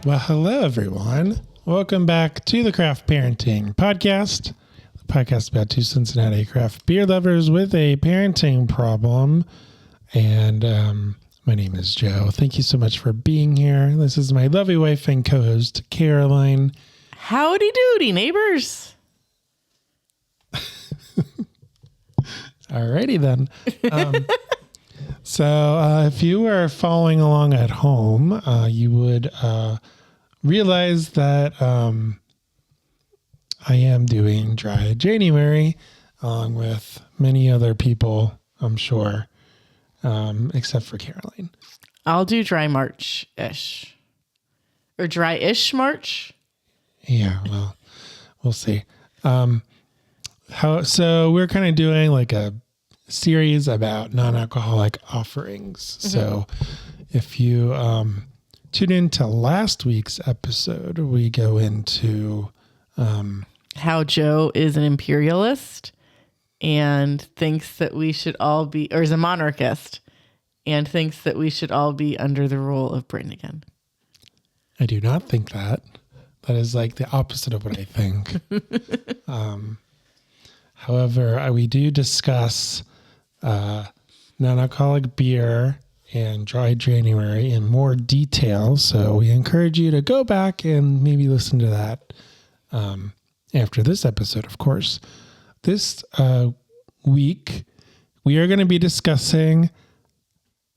Well, hello, everyone. Welcome back to the Craft Parenting Podcast, the podcast about two Cincinnati craft beer lovers with a parenting problem. And my name is Joe. Thank you so much for being here. This is my lovely wife and co-host, Caroline. Howdy doody, neighbors. Alrighty then. So if you were following along at home, you would realize that I am doing Dry January along with many other people, I'm sure, except for Caroline. I'll do dry March-ish. Or dry-ish March. Yeah, well, we'll see. So we're kind of doing like a series about non-alcoholic offerings. Mm-hmm. So if you tune into last week's episode, we go into how Joe is an imperialist and thinks that we should all be, or is a monarchist and thinks that we should all be under the rule of Britain again. I do not think that. That is like the opposite of what I think. However, we do discuss non-alcoholic beer and Dry January in more detail. So we encourage you to go back and maybe listen to that after this episode, of course. This week, we are going to be discussing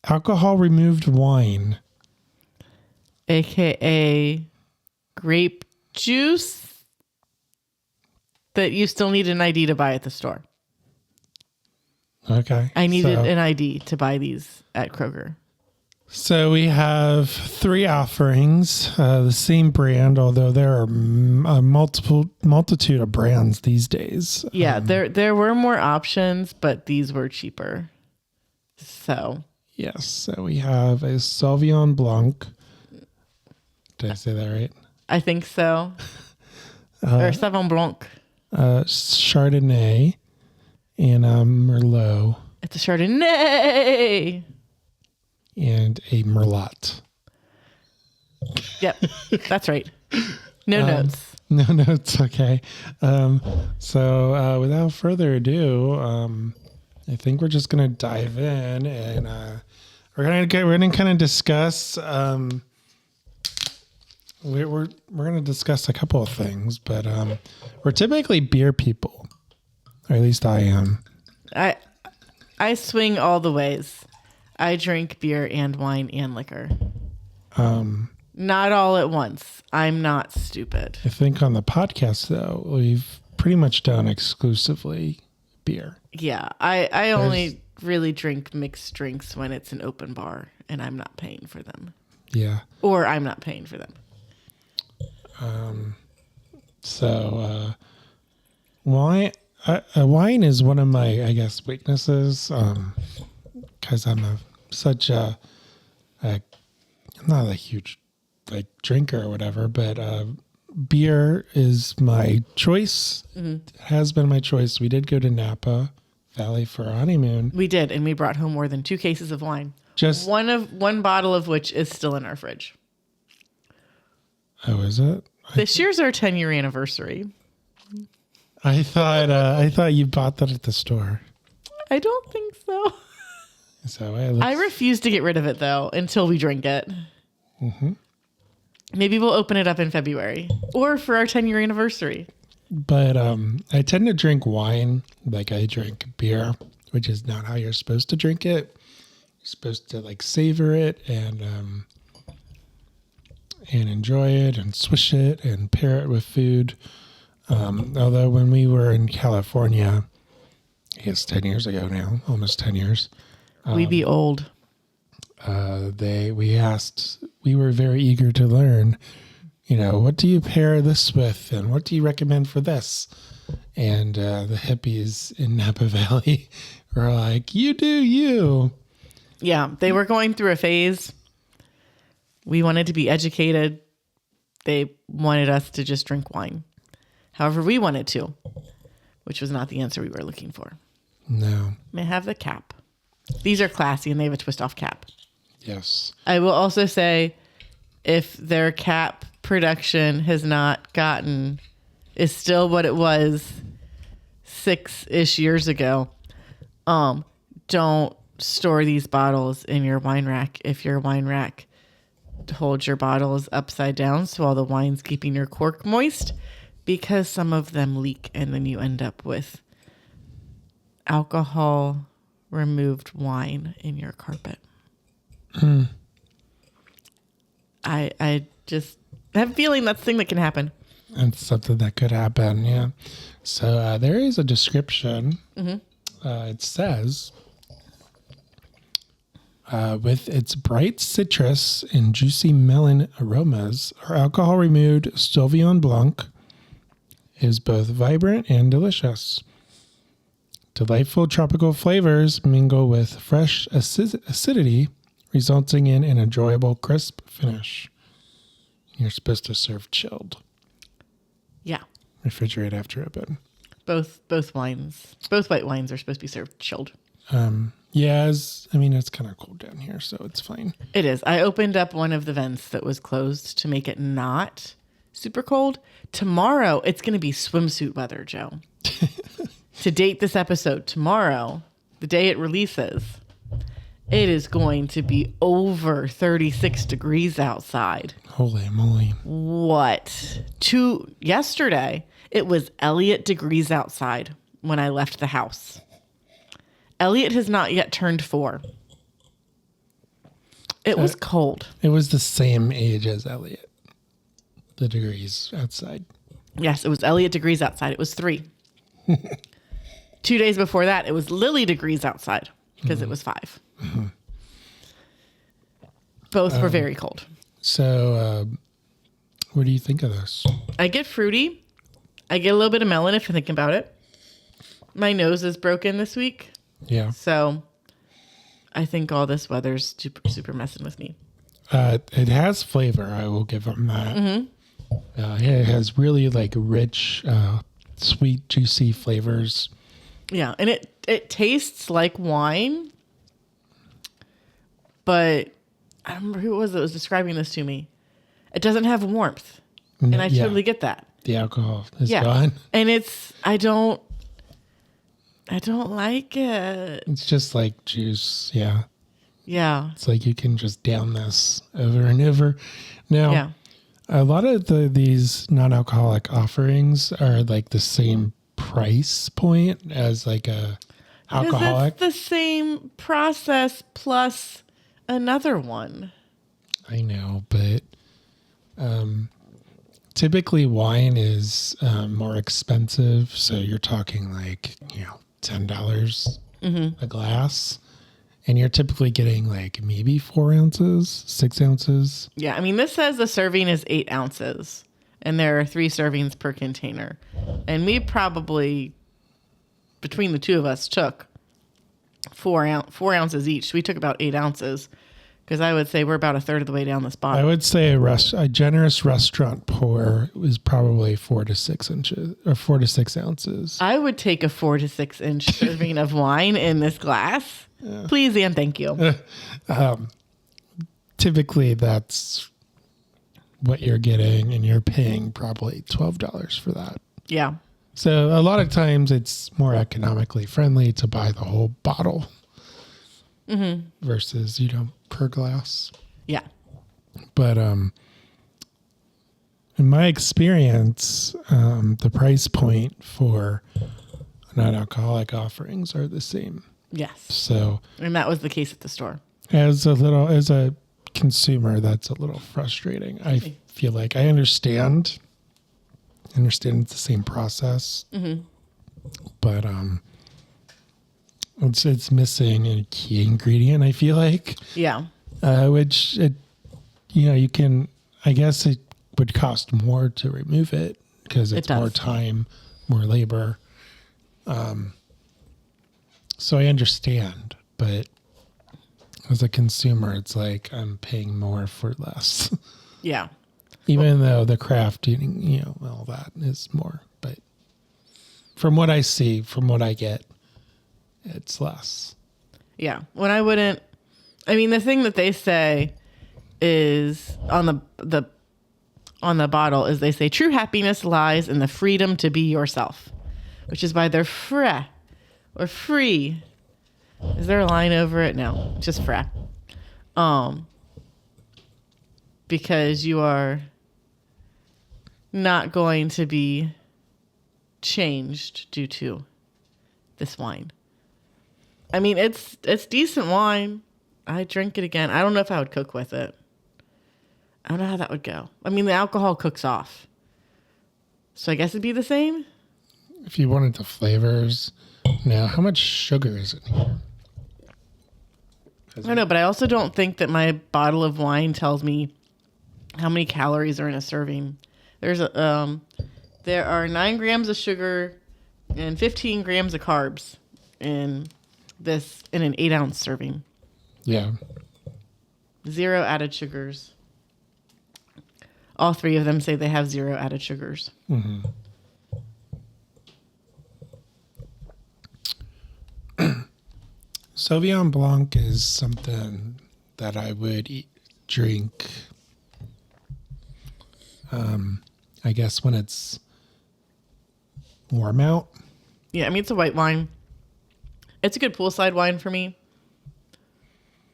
alcohol-removed wine. AKA grape juice that you still need an ID to buy at the store. Okay. I needed an ID to buy these at Kroger. So we have three offerings, the same brand, although there are a multitude of brands these days. Yeah, there were more options, but these were cheaper. So. Yes. So we have a Sauvignon Blanc. Did I say that right? I think so. Or Sauvignon Blanc. Chardonnay and Merlot. It's a Chardonnay. And a Merlot. Yep, that's right. No notes. No notes. Okay. So without further ado, I think we're just gonna dive in, and we're gonna kind of discuss. We're gonna discuss a couple of things, but we're typically beer people, or at least I am. I swing all the ways. I drink beer and wine and liquor. Not all at once. I'm not stupid. I think on the podcast, though, we've pretty much done exclusively beer. Yeah. I only really drink mixed drinks when it's an open bar and I'm not paying for them. Yeah. Or I'm not paying for them. Wine is one of my, I guess, weaknesses, because I'm not a huge drinker or whatever, but beer is my choice. Mm-hmm. It has been my choice. We did go to Napa Valley for our honeymoon. We did, and we brought home more than 2 cases of wine. Just one bottle of which is still in our fridge. Oh, is it? This year's our 10-year anniversary. I thought you bought that at the store. I don't think so. So I refuse to get rid of it though until we drink it. Mm-hmm. Maybe we'll open it up in February or for our 10-year anniversary. But I tend to drink wine like I drink beer, which is not how you're supposed to drink it. You're supposed to savor it and enjoy it and swish it and pair it with food. Although when we were in California, I guess 10 years ago now, almost 10 years. We be old. We were very eager to learn, what do you pair this with and what do you recommend for this? And the hippies in Napa Valley were like, you do you. Yeah, they were going through a phase. We wanted to be educated. They wanted us to just drink wine. However we wanted to, which was not the answer we were looking for. No. May have the cap. These are classy and they have a twist off cap. Yes. I will also say if their cap production has not gotten, is still what it was 6-ish years ago, don't store these bottles in your wine rack if your wine rack holds your bottles upside down so all the wine's keeping your cork moist, because some of them leak and then you end up with alcohol removed wine in your carpet. I just have a feeling that's the thing that can happen. That's something that could happen, yeah. So there is a description. It says, with its bright citrus and juicy melon aromas, our alcohol-removed Sauvignon Blanc is both vibrant and delicious. Delightful tropical flavors mingle with fresh acidity, resulting in an enjoyable crisp finish. You're supposed to serve chilled. Yeah. Refrigerate after open. Both wines, both white wines are supposed to be served chilled. Yeah, it's kind of cold down here, so it's fine. It is. I opened up one of the vents that was closed to make it not super cold. Tomorrow, it's going to be swimsuit weather, Joe. To date this episode, tomorrow, the day it releases, it is going to be over 36 degrees outside. Holy moly. What? Yesterday, it was Elliott degrees outside when I left the house. Elliott has not yet turned 4. It was cold. It was the same age as Elliot. The degrees outside. Yes, it was Elliott degrees outside. It was 3. 2 days before that, it was Lily degrees outside because it was 5. Both were very cold. So, what do you think of this? I get fruity. I get a little bit of melon if I think about it. My nose is broken this week. Yeah. So I think all this weather's super messing with me. It has flavor. I will give them that. It has really like rich, sweet, juicy flavors. Yeah, and it tastes like wine, but I don't remember who it was that was describing this to me. It doesn't have warmth, and I totally get that. The alcohol is gone. And I don't like it. It's just like juice. Yeah. Yeah. It's like you can just down this over and over. Now, a lot of these non-alcoholic offerings are like the same price point as like a alcoholic. It's the same process plus another one. I know, but typically wine is more expensive. So you're talking like, $10 a glass. And you're typically getting like maybe 4 ounces, 6 ounces. Yeah. I mean, this says the serving is 8 ounces and there are 3 servings per container. And we probably, between the two of us, took 4 ounces each. We took about 8 ounces because I would say we're about a third of the way down this bottle. I would say a generous restaurant pour is probably 4 to 6 inches or 4 to 6 ounces. I would take a 4 to 6 inch serving of wine in this glass. Yeah. Please and thank you. Typically, that's what you're getting, and you're paying probably $12 for that. Yeah. So a lot of times it's more economically friendly to buy the whole bottle versus, per glass. Yeah. But in my experience, the price point for non-alcoholic offerings are the same. Yes. So, and that was the case at the store. As a consumer, that's a little frustrating. I feel like I understand it's the same process, but it's missing a key ingredient. I feel like, which you can. I guess it would cost more to remove it because it's more time, more labor. So I understand, but as a consumer, it's like I'm paying more for less. Yeah. Even though the craft, all that is more. But from what I see, from what I get, it's less. Yeah. The thing that they say is on the bottle is they say true happiness lies in the freedom to be yourself, which is why they're fra or free. Is there a line over it? No, just fra. Because you are not going to be changed due to this wine. I mean, it's decent wine. I drink it again. I don't know if I would cook with it. I don't know how that would go. I mean, the alcohol cooks off. So I guess it'd be the same. If you wanted the flavors. Now, how much sugar is in here? I don't know, but I also don't think that my bottle of wine tells me how many calories are in a serving. There are 9 grams of sugar and 15 grams of carbs in an 8-ounce serving. Yeah. 0 added sugars. All 3 of them say they have 0 added sugars. Mm-hmm. Sauvignon Blanc is something that I would drink, I guess, when it's warm out. Yeah, I mean, it's a white wine. It's a good poolside wine for me.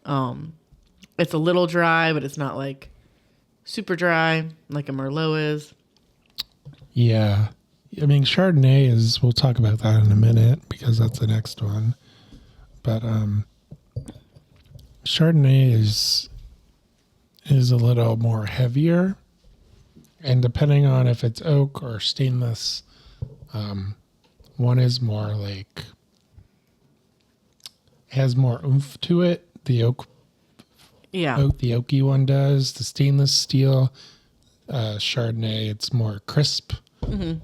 It's a little dry, but it's not like super dry like a Merlot is. Yeah. I mean, Chardonnay is, we'll talk about that in a minute because that's the next one. But Chardonnay is a little more heavier. And depending on if it's oak or stainless, one is more like, has more oomph to it. The oak, the oaky one does. The stainless steel Chardonnay, it's more crisp. Mm-hmm.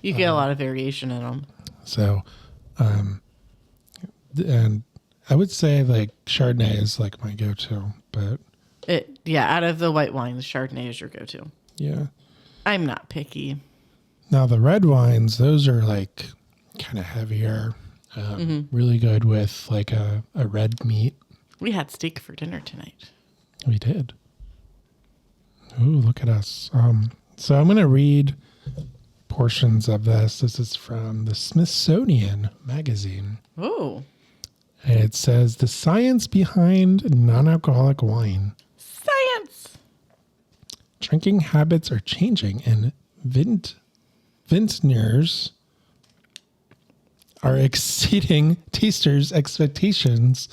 You get a lot of variation in them. So, and I would say like Chardonnay is like my go-to, but out of the white wines, Chardonnay is your go-to. Yeah. I'm not picky. Now the red wines, those are like kind of heavier, really good with like a red meat. We had steak for dinner tonight. We did. Ooh, look at us. So I'm going to read portions of this. This is from the Smithsonian Magazine. Oh. And it says, the science behind non-alcoholic wine. Science! Drinking habits are changing and vintners are exceeding tasters' expectations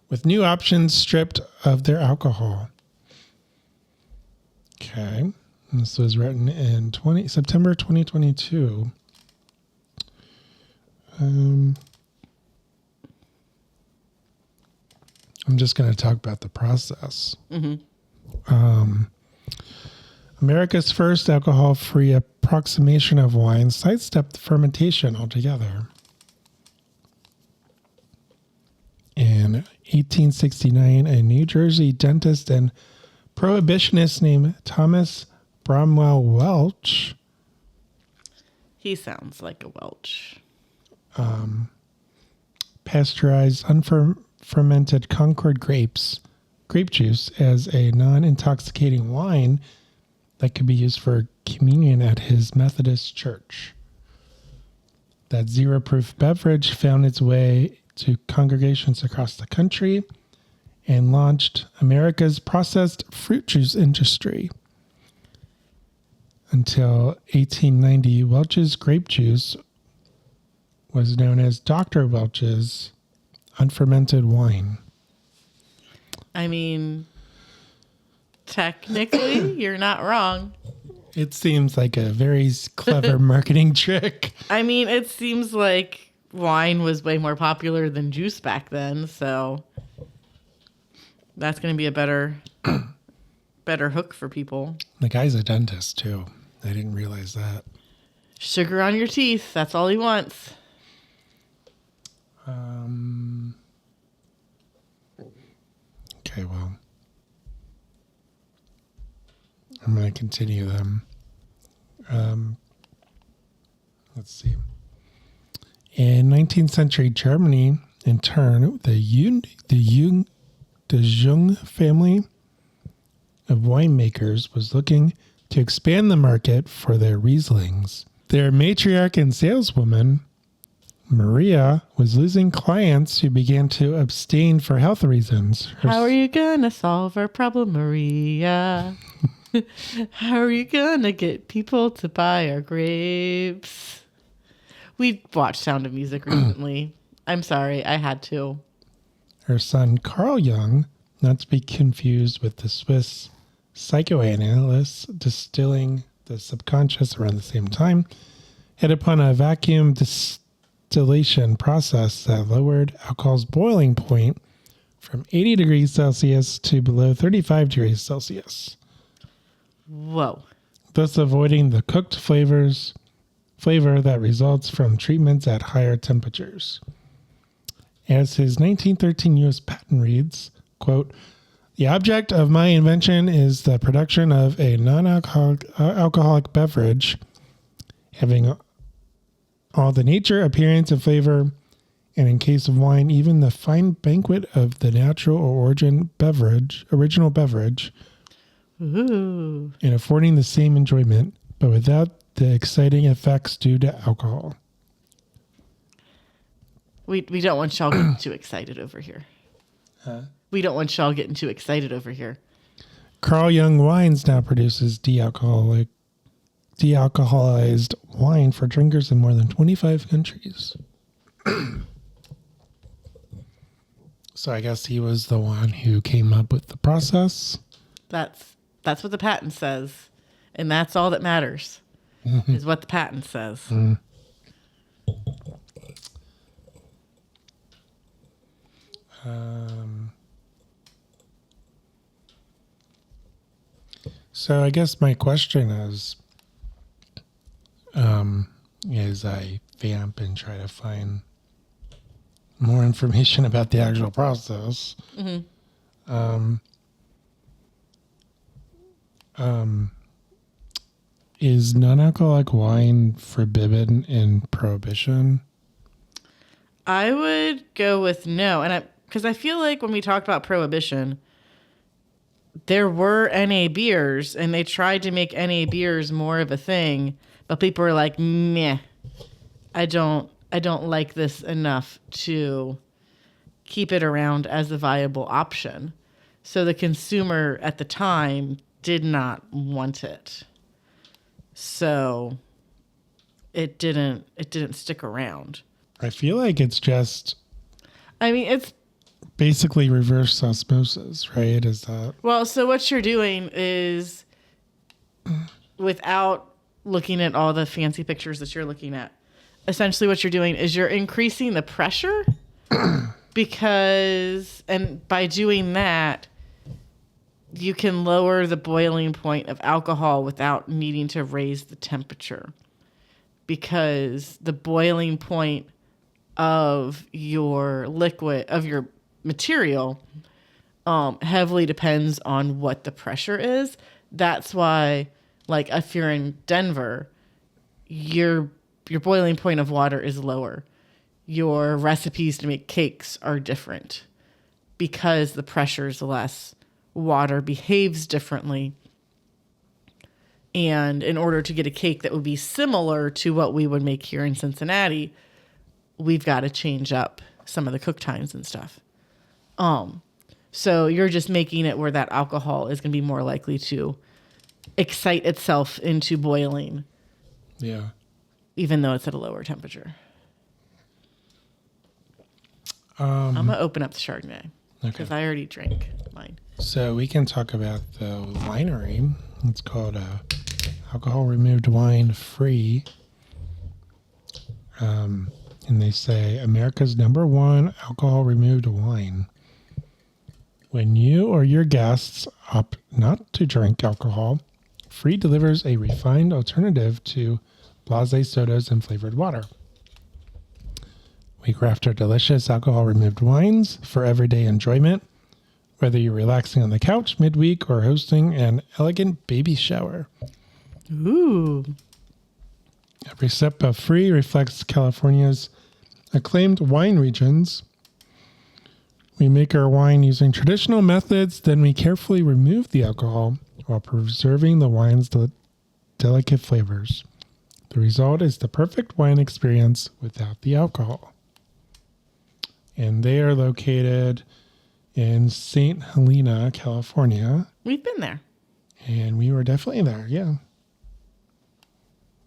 with new options stripped of their alcohol. Okay. And this was written in September 2022. I'm just going to talk about the process. Mm-hmm. America's first alcohol-free approximation of wine sidestepped fermentation altogether. In 1869, a New Jersey dentist and prohibitionist named Thomas Bromwell Welch. He sounds like a Welch. Pasteurized unfermented Concord grape juice as a non-intoxicating wine that could be used for communion at his Methodist church. That zero-proof beverage found its way to congregations across the country and launched America's processed fruit juice industry. Until 1890, Welch's grape juice was known as Dr. Welch's unfermented wine. I mean, technically, you're not wrong. It seems like a very clever marketing trick. I mean, it seems like wine was way more popular than juice back then, so that's going to be a better hook for people. The guy's a dentist, too. I didn't realize that. Sugar on your teeth. That's all he wants. Okay, well, I'm going to continue them. Let's see. In 19th century Germany, in turn, the Jung family of winemakers was looking to expand the market for their Rieslings. Their matriarch and saleswoman, Maria, was losing clients who began to abstain for health reasons. How are you gonna solve our problem, Maria? How are you gonna get people to buy our grapes? We watched Sound of Music recently. I'm sorry, I had to. Her son, Carl Jung, not to be confused with the Swiss psychoanalyst distilling the subconscious around the same time, hit upon a vacuum distillation process that lowered alcohol's boiling point from 80 degrees Celsius to below 35 degrees Celsius. Whoa. Thus avoiding the cooked flavor that results from treatments at higher temperatures. As his 1913 U.S. patent reads, quote, "The object of my invention is the production of a non-alcoholic beverage having all the nature, appearance, and flavor, and in case of wine, even the fine banquet of the natural or original beverage, Ooh. and affording the same enjoyment, but without the exciting effects due to alcohol." We don't want y'all getting too excited over here. Huh? We don't want y'all getting too excited over here. Carl Jung Wines now produces dealcoholized wine for drinkers in more than 25 countries. So I guess he was the one who came up with the process. That's what the patent says. And that's all that matters, is what the patent says. Mm. So I guess my question is, as I vamp and try to find more information about the actual process, is non-alcoholic wine forbidden in Prohibition? I would go with no. And because I feel like when we talked about Prohibition, there were NA beers and they tried to make NA beers more of a thing, but people were like, meh, I don't like this enough to keep it around as a viable option. So the consumer at the time did not want it. So it didn't stick around. I feel like it's just, I mean, it's basically reverse osmosis, right? Is that? Well, so what you're doing is, without looking at all the fancy pictures that you're looking at, essentially what you're doing is you're increasing the pressure and by doing that, you can lower the boiling point of alcohol without needing to raise the temperature, because the boiling point of your liquid, of your material, heavily depends on what the pressure is. That's why, like, if you're in Denver, your boiling point of water is lower. Your recipes to make cakes are different because the pressure is less. Water behaves differently. And in order to get a cake that would be similar to what we would make here in Cincinnati, we've got to change up some of the cook times and stuff. So you're just making it where that alcohol is going to be more likely to excite itself into boiling. Yeah. Even though it's at a lower temperature. I'm going to open up the Chardonnay because I already drank mine. So we can talk about the winery. It's called Alcohol Removed Wine Free. And they say America's #1 alcohol removed wine. When you or your guests opt not to drink alcohol, Free delivers a refined alternative to blasé sodas and flavored water. We craft our delicious alcohol removed wines for everyday enjoyment, whether you're relaxing on the couch midweek or hosting an elegant baby shower. Ooh. Every sip of Free reflects California's acclaimed wine regions, We make our wine using traditional methods, then we carefully remove the alcohol while preserving the wine's delicate flavors. The result is the perfect wine experience without the alcohol. And they are located in St. Helena, California. We've been there. And we were definitely there, yeah.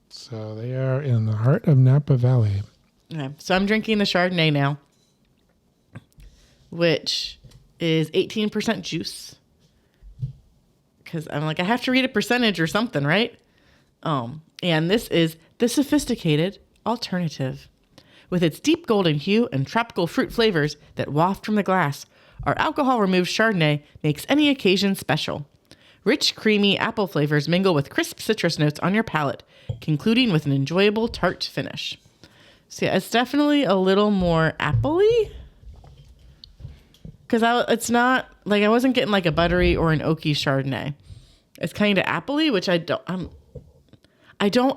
So they are in the heart of Napa Valley. Okay. So I'm drinking the Chardonnay now, which is 18% juice. Because I'm like, I have to read a percentage or something, right? And this is the sophisticated alternative. With its deep golden hue and tropical fruit flavors that waft from the glass, our alcohol-removed Chardonnay makes any occasion special. Rich, creamy apple flavors mingle with crisp citrus notes on your palate, concluding with an enjoyable tart finish. So yeah, it's definitely a little more apple-y. Because it's not, like, I wasn't getting like a buttery or an oaky Chardonnay. It's kind of apple-y, which I don't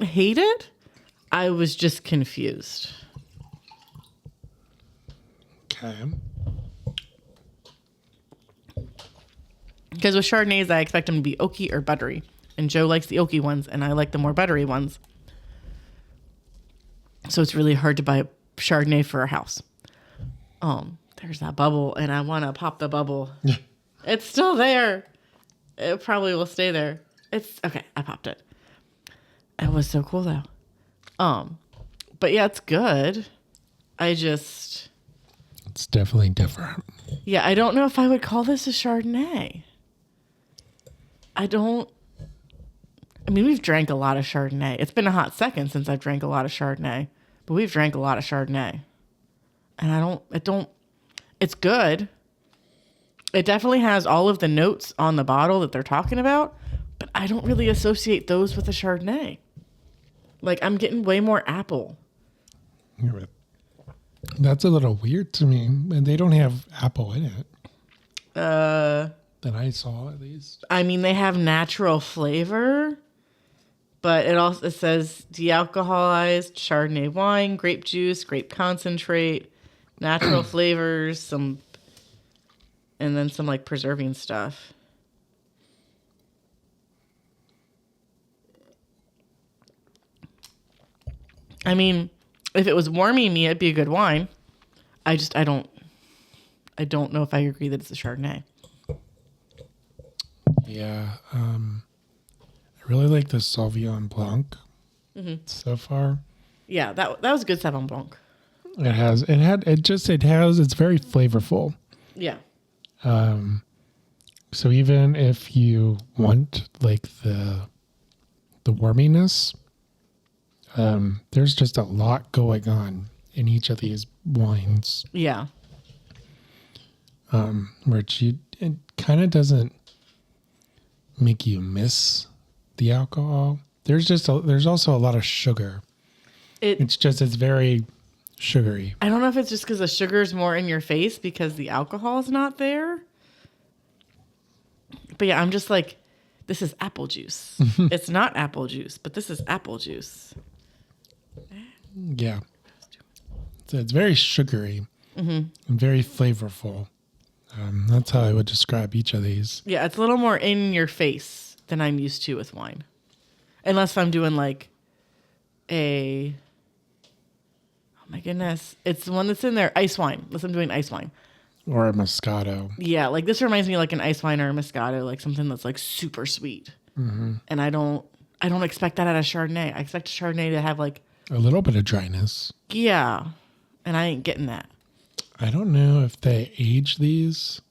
hate it. I was just confused. Okay. Because with Chardonnays, I expect them to be oaky or buttery. And Joe likes the oaky ones, and I like the more buttery ones. So it's really hard to buy a Chardonnay for our house. There's that bubble, and I want to pop the bubble. It's still there. It probably will stay there. It's okay. I popped it. It was so cool though. But yeah, it's good. It's definitely different. Yeah, I don't know if I would call this a Chardonnay. We've drank a lot of Chardonnay. It's been a hot second since I've drank a lot of Chardonnay, but we've drank a lot of Chardonnay. And it's good. It definitely has all of the notes on the bottle that they're talking about, but I don't really associate those with a Chardonnay. Like, I'm getting way more apple. That's a little weird to me. And they don't have apple in it. That I saw, at least. I mean, they have natural flavor, but it says dealcoholized Chardonnay wine, grape juice, grape concentrate, natural flavors, and then some like preserving stuff. I mean, if it was warming me, it'd be a good wine. I don't know if I agree that it's a Chardonnay. Yeah. I really like the Sauvignon Blanc so far. Yeah, that was a good Sauvignon Blanc. It's very flavorful. Yeah. So even if you want like the warminess, there's just a lot going on in each of these wines. Yeah. Which it kind of doesn't make you miss the alcohol. There's also a lot of sugar. It's very sugary. I don't know if it's just because the sugar's more in your face because the alcohol is not there. But yeah, I'm just like, this is apple juice. It's not apple juice, but this is apple juice. Yeah. So it's very sugary and very flavorful. That's how I would describe each of these. Yeah, it's a little more in your face than I'm used to with wine. Unless I'm doing like oh my goodness. It's the one that's in there, ice wine. Unless I'm doing ice wine. Or a Moscato. Yeah, like this reminds me of like an ice wine or a Moscato, like something that's like super sweet. Mm-hmm. And I don't expect that out of Chardonnay. I expect Chardonnay to have like a little bit of dryness. Yeah, and I ain't getting that. I don't know if they age these.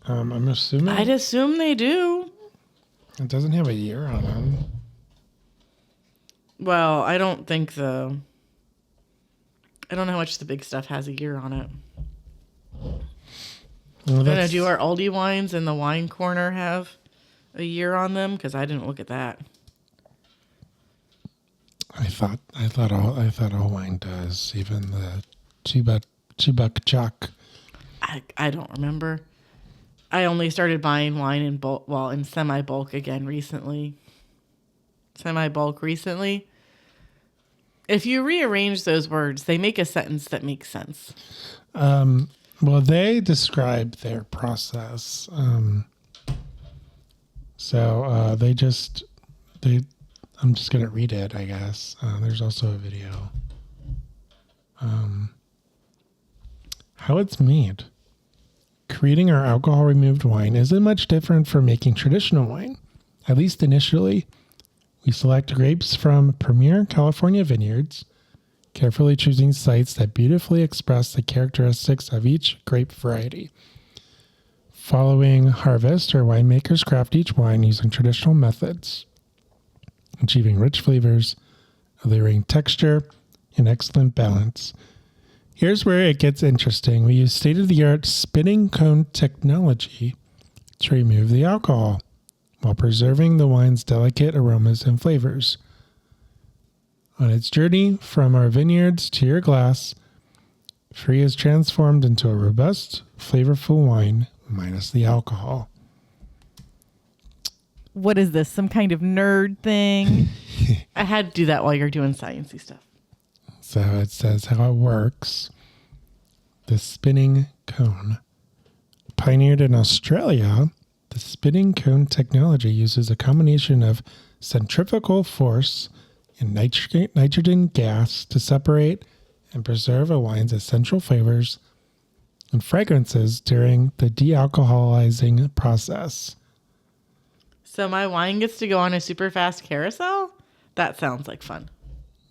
I'm assuming. I'd assume they do. It doesn't have a year on them. Well, I don't know how much the big stuff has a year on it. Well, Do our Aldi wines in the wine corner have a year on them? Because I didn't look at that. I thought all wine does, even the Chibuk Chuck. I don't remember. I only started buying wine in bulk, in semi-bulk again recently. Semi-bulk recently. If you rearrange those words, they make a sentence that makes sense. Well, they describe their process. I'm just going to read it, I guess. There's also a video. How it's made. Creating our alcohol removed wine isn't much different from making traditional wine, at least initially. We select grapes from premier California vineyards, carefully choosing sites that beautifully express the characteristics of each grape variety. Following harvest, our winemakers craft each wine using traditional methods, achieving rich flavors, alluring texture, and excellent balance. Here's where it gets interesting. We use state-of-the-art spinning cone technology to remove the alcohol while preserving the wine's delicate aromas and flavors. On its journey from our vineyards to your glass, Free is transformed into a robust, flavorful wine minus the alcohol. What is this? Some kind of nerd thing? I had to do that while you're doing sciencey stuff. So it says how it works. The spinning cone. Pioneered in Australia, the spinning cone technology uses a combination of centrifugal force and nitrogen gas to separate and preserve a wine's essential flavors and fragrances during the dealcoholizing process. So my wine gets to go on a super fast carousel? That sounds like fun.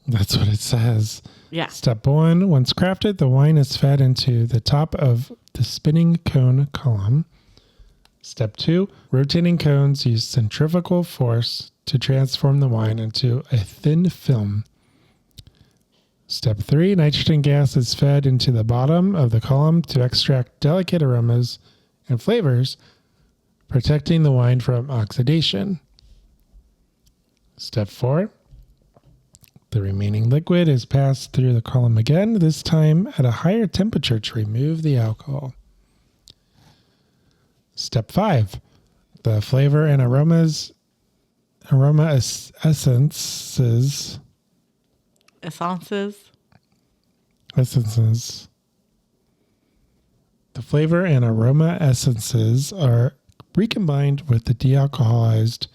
That's what it says. Yeah. Step 1, once crafted, the wine is fed into the top of the spinning cone column. Step 2, rotating cones use centrifugal force to transform the wine into a thin film. Step 3, nitrogen gas is fed into the bottom of the column to extract delicate aromas and flavors, protecting the wine from oxidation. Step 4, the remaining liquid is passed through the column again, this time at a higher temperature to remove the alcohol. Step 5, the flavor and essences. The flavor and aroma essences are recombined with the dealcoholized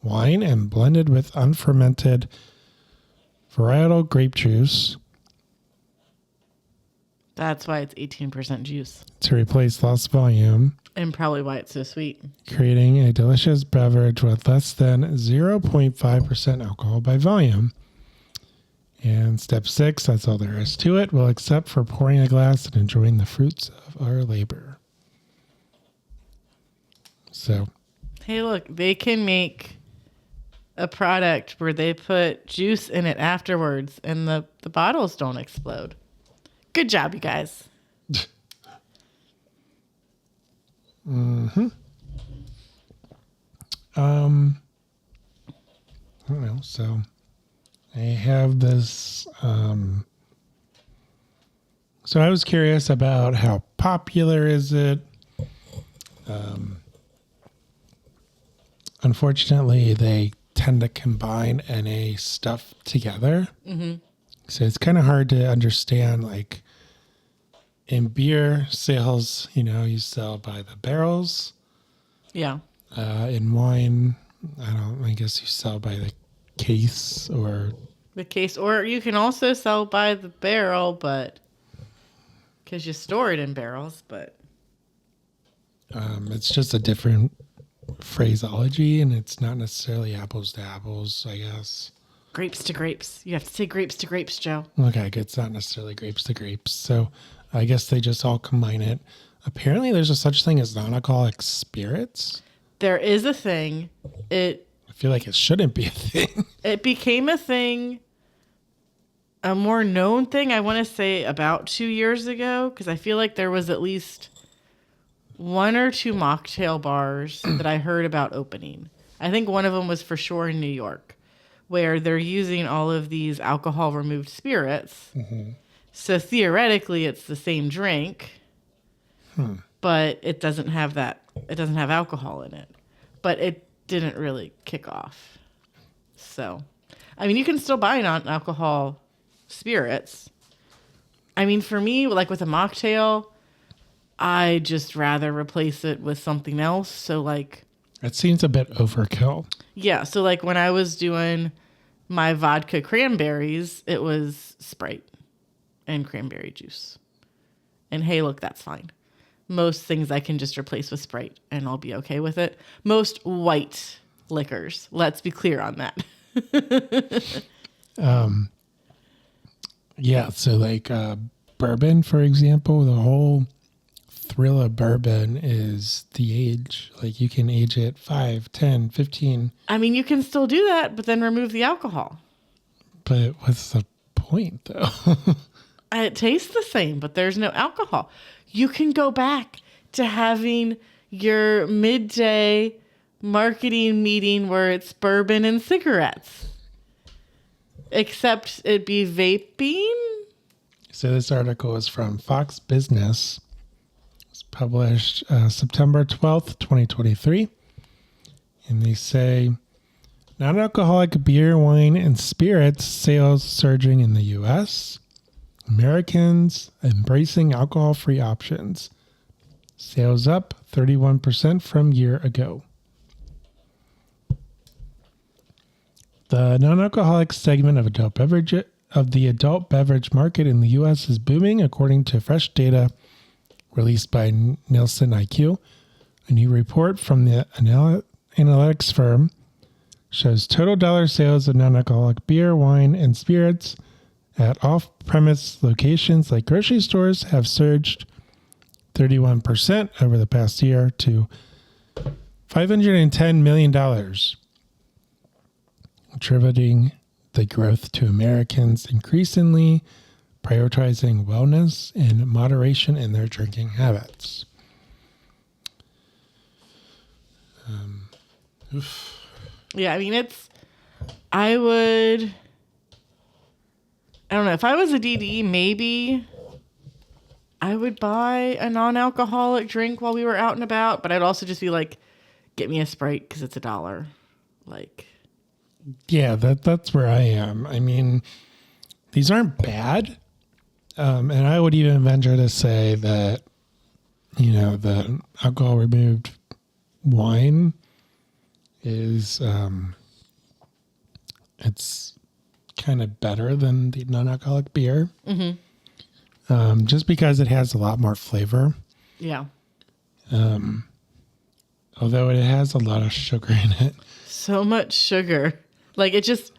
wine and blended with unfermented varietal grape juice. That's why it's 18% juice. To replace lost volume. And probably why it's so sweet. Creating a delicious beverage with less than 0.5% alcohol by volume. And step 6, that's all there is to it. We'll accept for pouring a glass and enjoying the fruits of our labor. So. Hey, look, they can make a product where they put juice in it afterwards and the bottles don't explode. Good job, you guys. Mm-hmm. I don't know. So I have this. So I was curious about how popular is it. Unfortunately, they tend to combine NA stuff together. Mm-hmm. So it's kind of hard to understand, like, in beer sales, you sell by the barrels. Yeah. In wine, I guess you sell by the case or... The case, or you can also sell by the barrel, but... Because you store it in barrels, but... It's just a different phraseology, and it's not necessarily apples to apples, I guess. Grapes to grapes. You have to say grapes to grapes, Joe. Okay, it's not necessarily grapes to grapes. So I guess they just all combine it. Apparently there's a such thing as non-alcoholic spirits. There is a thing. I feel like it shouldn't be a thing. It became a thing, a more known thing, I want to say about 2 years ago, because I feel like there was at least 1 or 2 mocktail bars that I heard about opening. I think one of them was for sure in New York, where they're using all of these alcohol removed spirits. Mm-hmm. So theoretically it's the same drink, but it doesn't have alcohol in it. But it didn't really kick off. So, I mean, you can still buy non-alcohol spirits. I mean, for me, like with a mocktail, I just rather replace it with something else. So like, It seems a bit overkill. yeah. So like when I was doing my vodka cranberries, it was Sprite and cranberry juice. And hey, look, that's fine. Most things I can just replace with Sprite and I'll be okay with it. Most white liquors. Let's be clear on that. Yeah, so like bourbon, for example, the whole thrill of bourbon is the age. Like you can age it 5, 10, 15. I mean, you can still do that, but then remove the alcohol. But what's the point, though? It tastes the same, but there's no alcohol. You can go back to having your midday marketing meeting where it's bourbon and cigarettes. Except it'd be vaping. So this article is from Fox Business. It was published September 12th, 2023. And they say, non-alcoholic beer, wine, and spirits sales surging in the U.S. Americans embracing alcohol-free options. Sales up 31% from year ago. The non-alcoholic segment of the adult beverage market in the U.S. is booming, according to fresh data released by Nielsen IQ. A new report from the analytics firm shows total dollar sales of non-alcoholic beer, wine, and spirits at off-premise locations like grocery stores have surged 31% over the past year to $510 million, attributing the growth to Americans increasingly prioritizing wellness and moderation in their drinking habits. Yeah, I mean, I don't know. If I was a DD, maybe I would buy a non-alcoholic drink while we were out and about, but I'd also just be like, get me a Sprite because it's $1. Like, yeah, that's where I am. I mean, these aren't bad. And I would even venture to say that, the alcohol removed wine is, it's kind of better than the non-alcoholic beer. Mm-hmm. Just because it has a lot more flavor. Yeah. Although it has a lot of sugar in it. So much sugar. Like it's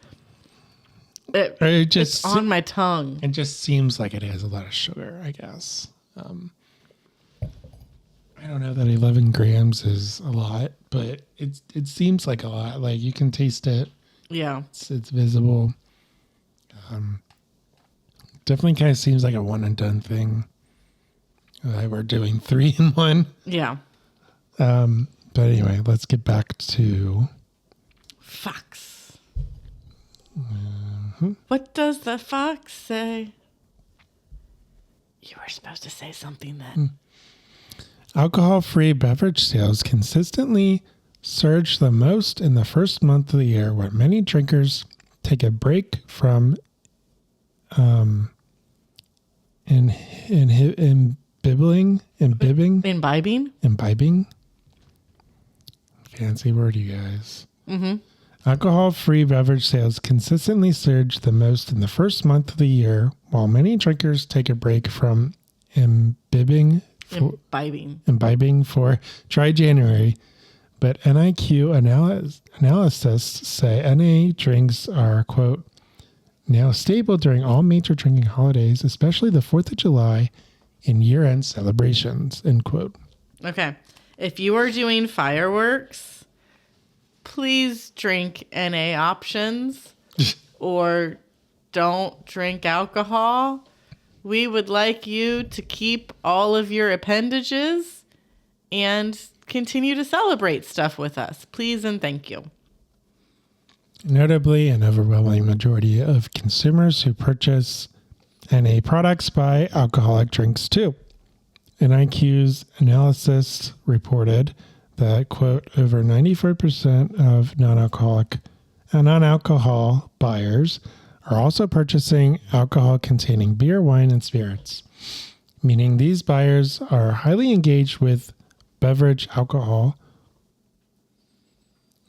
on my tongue. It just seems like it has a lot of sugar, I guess. I don't know that 11 grams is a lot, but it seems like a lot. Like you can taste it. Yeah. It's visible. Definitely kind of seems like a one and done thing. We're doing 3 in 1. Yeah. But anyway, let's get back to Fox. What does the fox say? You were supposed to say something then. Alcohol-free beverage sales consistently surge the most in the first month of the year, where many drinkers take a break from imbibing. Fancy word, you guys. Mm-hmm. Alcohol-free beverage sales consistently surge the most in the first month of the year, while many drinkers take a break from imbibing for dry January. But NIQ analysts say NA drinks are, quote, now stable during all major drinking holidays, especially the 4th of July and year-end celebrations, end quote. Okay. If you are doing fireworks, please drink NA options or don't drink alcohol. We would like you to keep all of your appendages and continue to celebrate stuff with us. Please and thank you. Notably, an overwhelming majority of consumers who purchase NA products buy alcoholic drinks too. NIQ's analysis reported that, quote, over 94% of non-alcohol buyers are also purchasing alcohol-containing beer, wine, and spirits. meaning these buyers are highly engaged with beverage alcohol,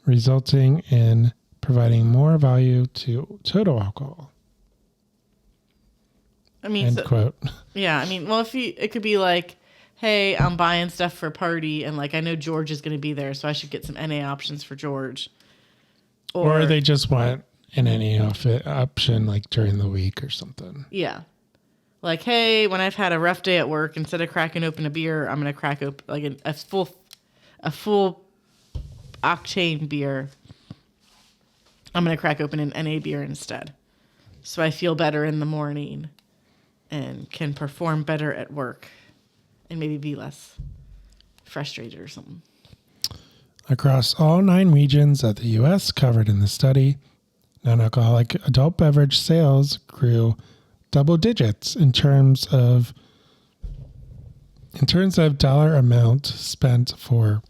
resulting in providing more value to total alcohol. I mean, End quote. Yeah, I mean, well, it could be like, hey, I'm buying stuff for a party, and like I know George is going to be there, so I should get some NA options for George. Or they just want an NA option like during the week or something. Yeah. Like, hey, when I've had a rough day at work, instead of cracking open a beer, I'm going to crack open like a full octane beer. I'm going to crack open an NA beer instead. So I feel better in the morning and can perform better at work and maybe be less frustrated or something. Across all 9 regions of the U.S. covered in the study, non-alcoholic adult beverage sales grew double digits in terms of dollar amount spent for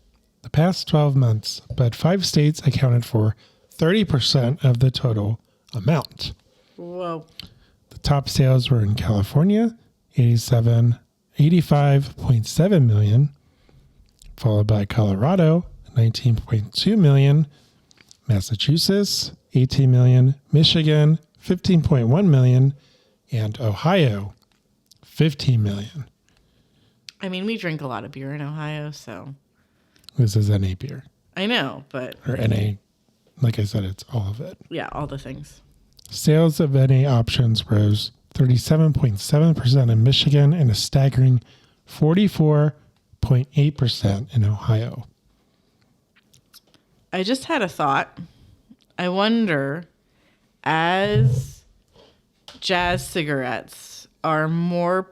the past 12 months, but 5 states accounted for 30% of the total amount. Whoa. The top sales were in California, 85.7 million, followed by Colorado, 19.2 million, Massachusetts, 18 million, Michigan, 15.1 million, and Ohio, 15 million. I mean, we drink a lot of beer in Ohio, so. This is NA beer. I know, but. Or NA, like I said, it's all of it. Yeah, all the things. Sales of NA options rose 37.7% in Michigan and a staggering 44.8% in Ohio. I just had a thought. I wonder, as jazz cigarettes are more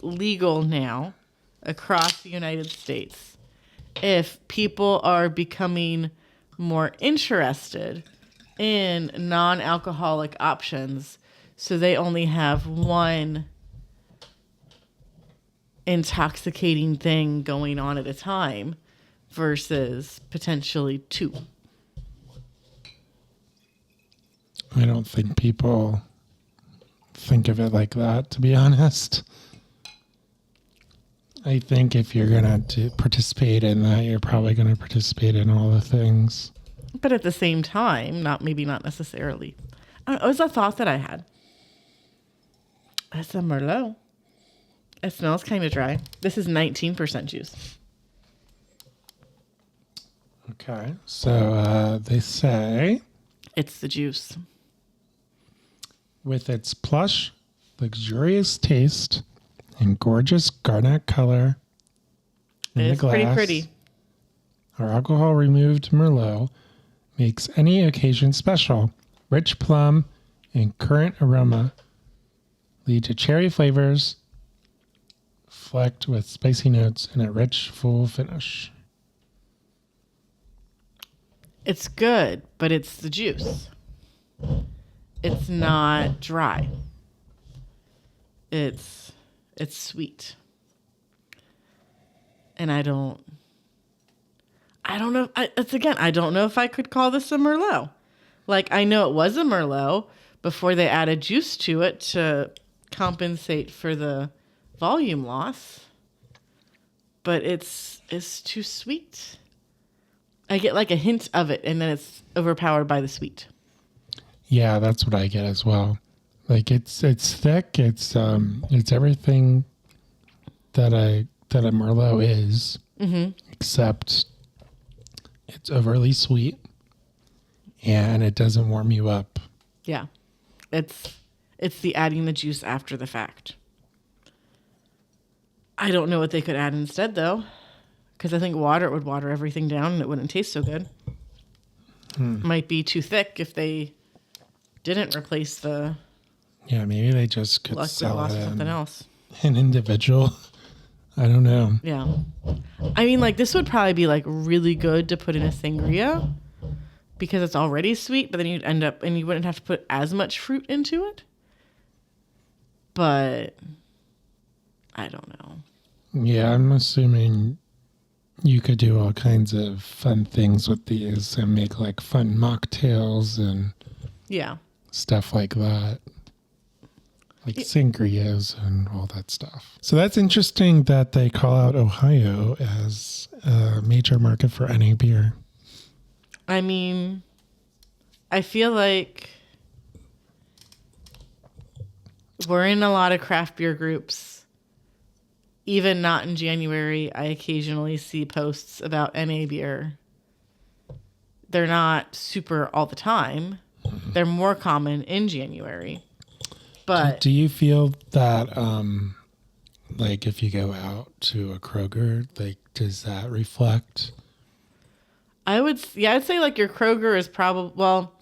legal now across the United States, if people are becoming more interested in non-alcoholic options, so they only have one intoxicating thing going on at a time versus potentially 2. I don't think people think of it like that, to be honest. I think if you're going to participate in that, you're probably going to participate in all the things. But at the same time, not necessarily. It was a thought that I had. That's a Merlot. It smells kind of dry. This is 19% juice. Okay. So they say... It's the juice. With its plush, luxurious taste and gorgeous garnet color in the glass, pretty pretty. Our alcohol-removed Merlot makes any occasion special. Rich plum and currant aroma lead to cherry flavors, flecked with spicy notes and a rich, full finish. It's good, but it's the juice. It's not dry. It's sweet. And I don't know. I don't know if I could call this a Merlot. Like, I know it was a Merlot before they added juice to it to compensate for the volume loss. But it's too sweet. I get like a hint of it, and then it's overpowered by the sweet. Yeah, that's what I get as well. Like it's thick. It's everything that a Merlot is, except it's overly sweet, and it doesn't warm you up. Yeah, it's the adding the juice after the fact. I don't know what they could add instead, though, because I think water would water everything down, and it wouldn't taste so good. Might be too thick if they didn't replace the. Yeah, maybe they just could sell it something else. An individual. I don't know. Yeah, I mean, like this would probably be like really good to put in a sangria because it's already sweet, but then you'd end up and you wouldn't have to put as much fruit into it. But I don't know. Yeah, I'm assuming you could do all kinds of fun things with these and make like fun mocktails and yeah, stuff like that. like sangrias and all that stuff. So that's interesting that they call out Ohio as a major market for NA beer. I mean, I feel like we're in a lot of craft beer groups. Even not in January, I occasionally see posts about NA beer. They're not super all the time. They're more common in January. But do you feel that, like if you go out to a Kroger, like does that reflect? I'd say like your Kroger is probably, well,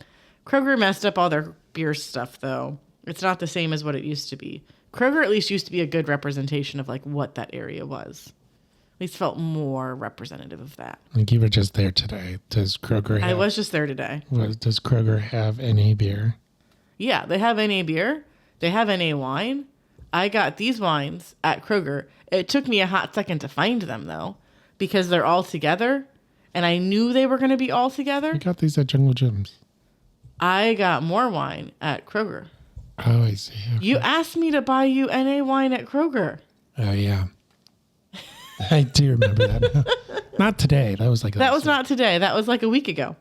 Kroger messed up all their beer stuff though. It's not the same as what it used to be. Kroger at least used to be a good representation of like what that area was. At least felt more representative of that. Like you were just there today. Does Kroger have, I was just there today. does Kroger have NA beer? Yeah, they have NA beer. They have NA wine. I got these wines at Kroger. It took me a hot second to find them though, because they're all together. And I knew they were going to be all together. I got these at Jungle Gyms. I got more wine at Kroger. Oh, I see. Okay. You asked me to buy you NA wine at Kroger. Oh, yeah. I do remember that now. Not today. That was like that was not today. That was like a week ago.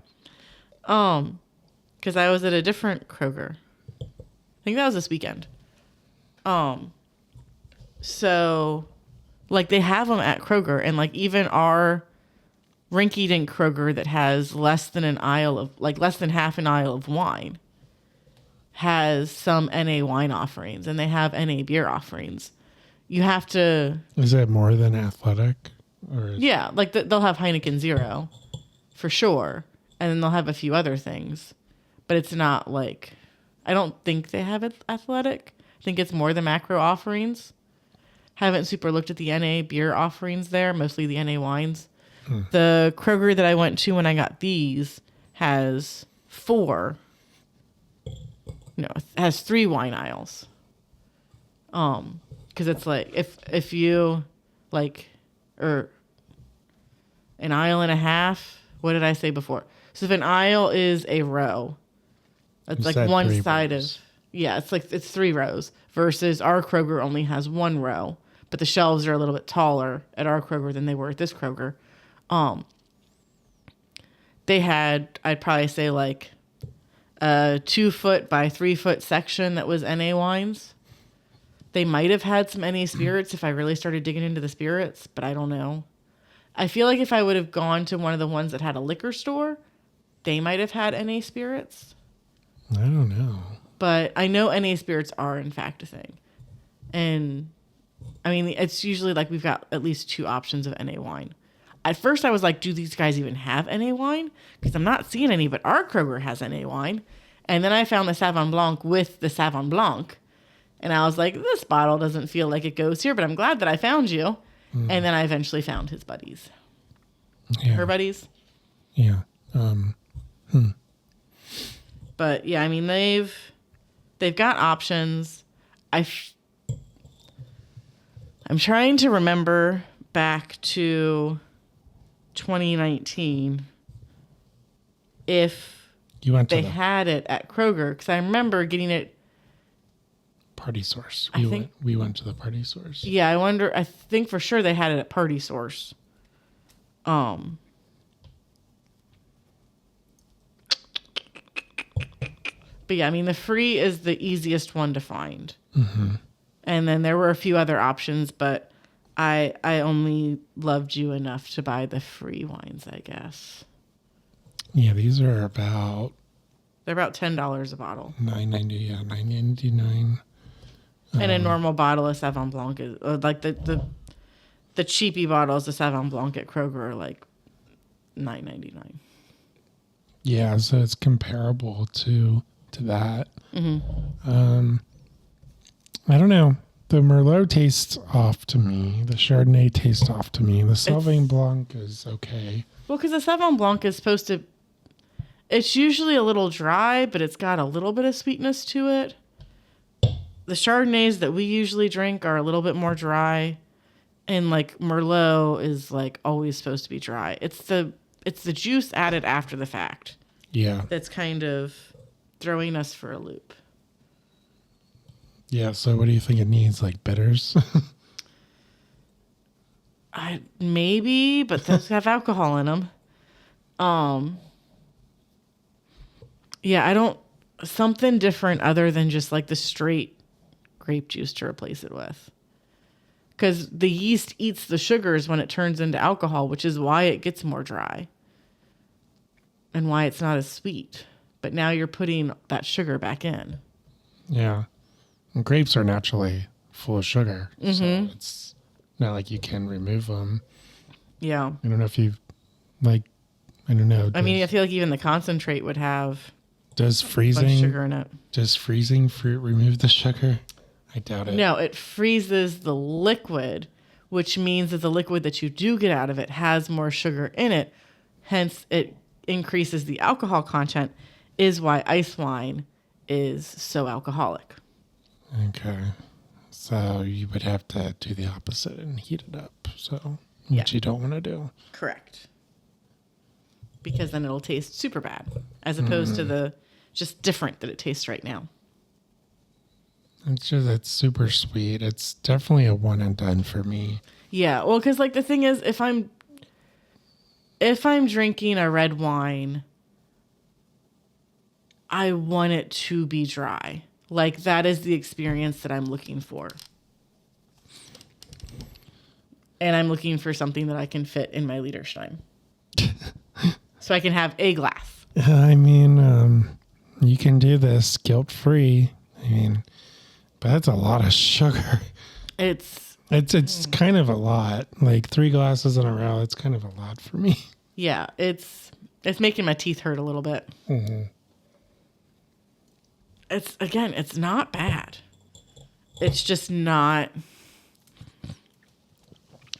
Because I was at a different Kroger. I think that was this weekend. So, like, they have them at Kroger, and like even our rinky-dink Kroger that has less than half an aisle of wine has some NA wine offerings, and they have NA beer offerings. You have to... Is it more than Athletic? Yeah, like they'll have Heineken Zero, for sure. And then they'll have a few other things. But it's not like... I don't think they have it Athletic. I think it's more the macro offerings. Haven't super looked at the NA beer offerings there, mostly the NA wines. The Kroger that I went to when I got these has 3 wine aisles. Because it's like if you like, or an aisle and a half. What did I say before? So if an aisle is a row, it's like one side of, it's 3 rows versus our Kroger only has 1 row, but the shelves are a little bit taller at our Kroger than they were at this Kroger. They had, I'd probably say like a 2 foot by 3 foot section that was NA wines. They might have had some NA spirits if I really started digging into the spirits, but I don't know. I feel like if I would have gone to one of the ones that had a liquor store, they might have had NA spirits. I don't know. But I know NA spirits are in fact a thing. And I mean, it's usually like we've got at least 2 options of NA wine. At first I was like, do these guys even have NA wine? Because I'm not seeing any, but our Kroger has NA wine. And then I found the Sauvignon Blanc with the Sauvignon Blanc. And I was like, this bottle doesn't feel like it goes here, but I'm glad that I found you. And then I eventually found his buddies. Yeah. Her buddies. Yeah. But yeah, I mean, they've got options. I'm trying to remember back to 2019 if You went to they the had it at Kroger, because I remember getting it. Party Source. We went to the Party Source. Yeah, I think for sure they had it at Party Source. But yeah, I mean, the free is the easiest one to find. Mm-hmm. And then there were a few other options, but I only loved you enough to buy the free wines, I guess. Yeah, these are about... They're about $10 a bottle. $9.90, yeah, $9.99. And a normal bottle of Sauvignon Blanc is like the cheapy bottles of Sauvignon Blanc at Kroger are like $9.99. Yeah, so it's comparable to that. Mm-hmm. I don't know. The Merlot tastes off to me. The Chardonnay tastes off to me. The Sauvignon Blanc is okay. Well, because the Sauvignon Blanc is supposed to... It's usually a little dry, but it's got a little bit of sweetness to it. The Chardonnays that we usually drink are a little bit more dry. And like Merlot is like always supposed to be dry. It's the juice added after the fact. Yeah. That's kind of throwing us for a loop. Yeah. So what do you think it needs? Like bitters? Maybe, but those have alcohol in them. Yeah, I don't, something different other than just like the straight grape juice to replace it with. Because the yeast eats the sugars when it turns into alcohol, which is why it gets more dry and why it's not as sweet. But now you're putting that sugar back in. Yeah. And grapes are naturally full of sugar. So it's not like you can remove them. Yeah. I don't know if you like, I don't know. I mean, I feel like even the concentrate would have does a bunch of freezing, sugar in it. does freezing fruit remove the sugar? I doubt it. No, it freezes the liquid, which means that the liquid that you do get out of it has more sugar in it. Hence, it increases the alcohol content, is why ice wine is so alcoholic. Okay. So you would have to do the opposite and heat it up. So, which you don't want to do. Correct. Because then it'll taste super bad, as opposed to the just different that it tastes right now. It's super sweet. It's definitely a one and done for me. Yeah, well, because like the thing is, if I'm drinking a red wine, I want it to be dry. Like that is the experience that I'm looking for. And I'm looking for something that I can fit in my Liederstein. So I can have a glass. I mean, you can do this guilt-free. I mean, but that's a lot of sugar. It's kind of a lot. Like 3 glasses in a row, it's kind of a lot for me. Yeah, it's making my teeth hurt a little bit. Mm-hmm. It's not bad. It's just not.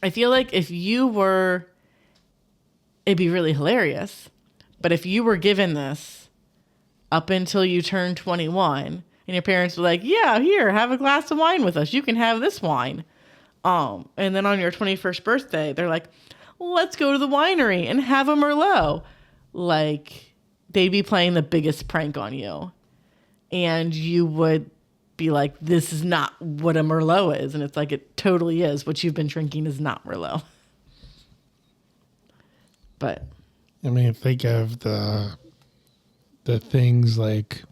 I feel like if you were, it'd be really hilarious. But if you were given this up until you turned 21 and your parents were like, yeah, here, have a glass of wine with us. You can have this wine. And then on your 21st birthday, they're like, let's go to the winery and have a Merlot. Like, they'd be playing the biggest prank on you. And you would be like, this is not what a Merlot is. And it's like, it totally is. What you've been drinking is not Merlot. But I mean, think of the things like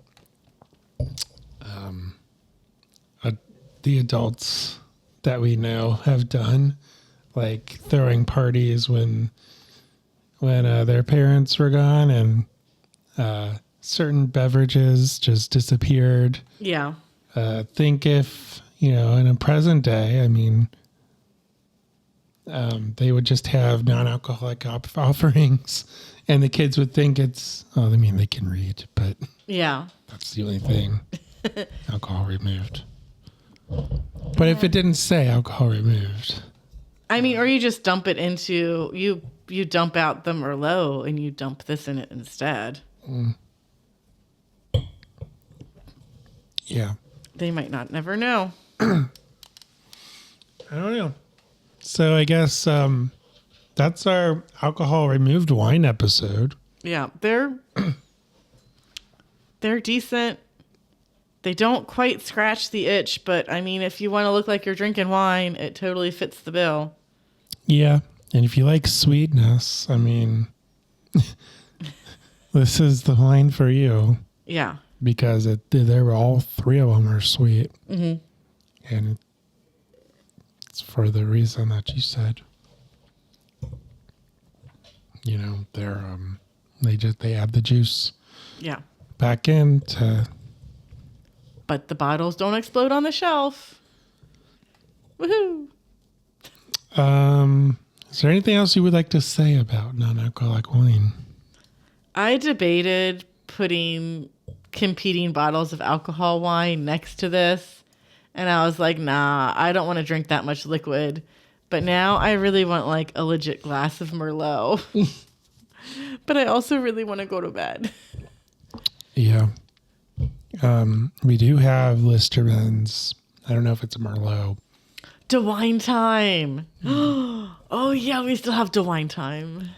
the adults that we know have done, like throwing parties when their parents were gone and certain beverages just disappeared. yeah. Think if, in a present day, I mean, they would just have non-alcoholic offerings and the kids would think they can read, but Yeah. that's the only thing. Alcohol removed. But if it didn't say alcohol removed. I mean, or you just dump it into, you dump out the Merlot and you dump this in it instead. Yeah. They might not never know. I don't know. So I guess that's our alcohol removed wine episode. Yeah, they're decent. They don't quite scratch the itch, but I mean, if you want to look like you're drinking wine, it totally fits the bill. Yeah. And if you like sweetness, I mean, this is the wine for you. Yeah. Because they were all 3 of them are sweet. Mm-hmm. And it's for the reason that you said. They're they add the juice Yeah. back in to. But the bottles don't explode on the shelf. Woohoo! Is there anything else you would like to say about non-alcoholic wine? I debated putting competing bottles of alcohol wine next to this. And I was like, nah, I don't want to drink that much liquid. But now I really want like a legit glass of Merlot. But I also really want to go to bed. Yeah. We do have Listermann's. I don't know if it's a Merlot. DeWine time. Oh, yeah, we still have DeWine time.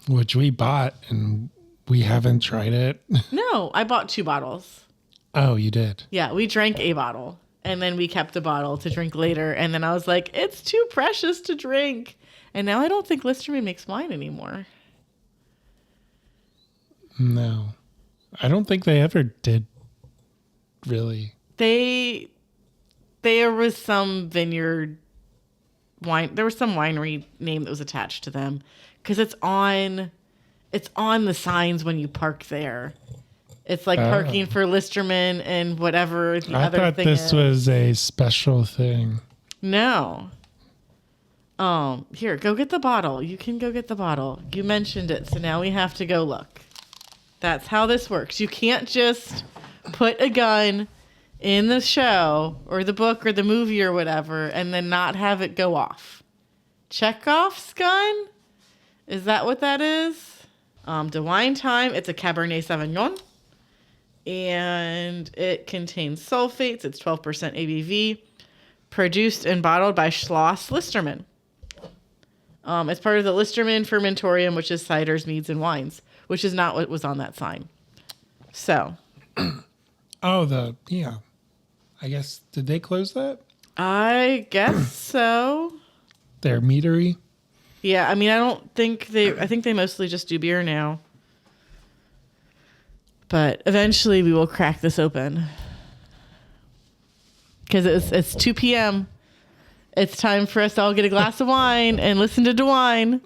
Which we bought and we haven't tried it. No, I bought 2 bottles. Oh, you did? Yeah, we drank a bottle and then we kept a bottle to drink later. And then I was like, it's too precious to drink. And now I don't think Listermann makes wine anymore. No. I don't think they ever did, really. There was some vineyard wine. There was some winery name that was attached to them because it's on the signs when you park there. It's like parking for Listermann and whatever the other thing is. I thought this was a special thing. No. Here, go get the bottle. You can go get the bottle. You mentioned it, so now we have to go look. That's how this works. You can't just put a gun in the show or the book or the movie or whatever and then not have it go off. Chekhov's gun? Is that what that is? The wine time, it's a Cabernet Sauvignon. And it contains sulfates. It's 12% ABV. Produced and bottled by Schloss Listermann. It's part of the Listermann Fermentorium, which is ciders, meads, and wines, which is not what was on that sign. So. Yeah. I guess, did they close that? I guess so. Their meadery? Yeah, I mean, I think they mostly just do beer now. But eventually we will crack this open. Because it's 2 p.m. It's time for us to all get a glass of wine and listen to DeWine.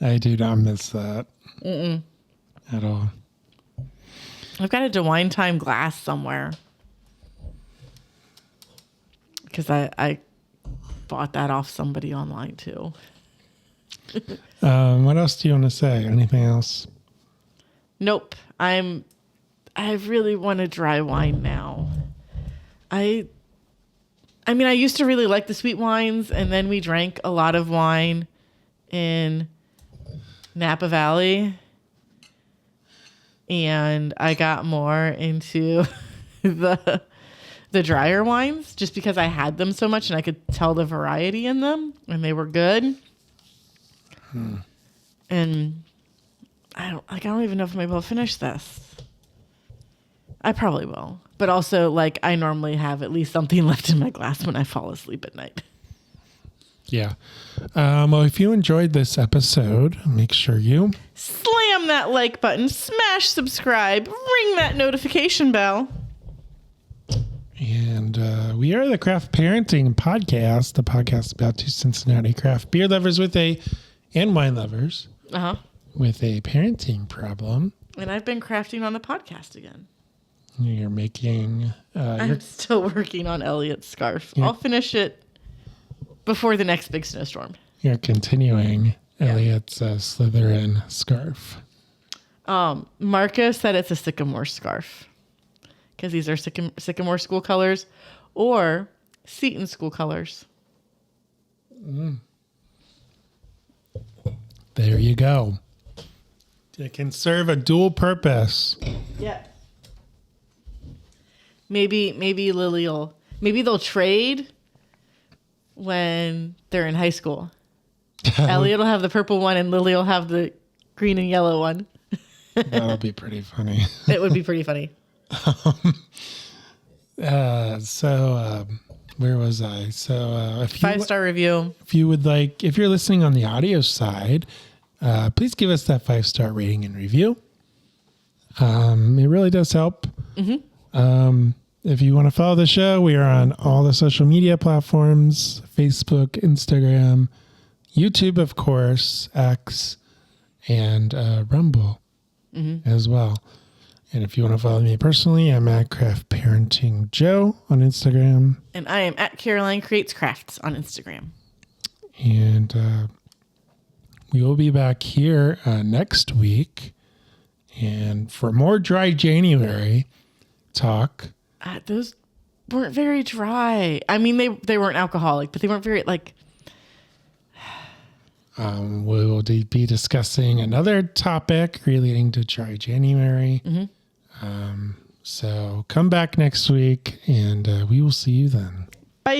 I do not miss that. At all. I've got a DeWine time glass somewhere. Because I bought that off somebody online too. What else do you want to say? Anything else? Nope. I really want a dry wine now. I mean, I used to really like the sweet wines, and then we drank a lot of wine in Napa Valley, and I got more into the drier wines just because I had them so much and I could tell the variety in them, and they were good. And I don't even know if I'm able to finish this. I probably will. But also, I normally have at least something left in my glass when I fall asleep at night. Yeah. Well, if you enjoyed this episode, make sure you slam that like button, smash subscribe, ring that notification bell. And we are the Craft Parenting Podcast, the podcast about two Cincinnati craft beer lovers and wine lovers with a parenting problem. And I've been crafting on the podcast again. You're making... I'm still working on Elliot's scarf. I'll finish it before the next big snowstorm. You're continuing Elliot's Slytherin scarf. Marcus said it's a sycamore scarf. Because these are sycamore school colors or Seton school colors. There you go. It can serve a dual purpose. Yeah. Maybe they'll trade when they're in high school. Elliot will have the purple one and Lily will have the green and yellow one. That'll be pretty funny. It would be pretty funny. Where was I? So, if 5-star review. If you're listening on the audio side, please give us that 5-star rating and review. It really does help. Mm-hmm. If you want to follow the show, we are on all the social media platforms: Facebook, Instagram, YouTube, of course, X, and Rumble as well. And if you want to follow me personally, I'm at Craft Parenting Joe on Instagram. And I am at Caroline Creates Crafts on Instagram. And we will be back here next week. And for more dry January talk. Those weren't very dry. I mean, they weren't alcoholic, but they weren't very we will be discussing another topic relating to dry January. Mm-hmm. So come back next week and we will see you then. Bye.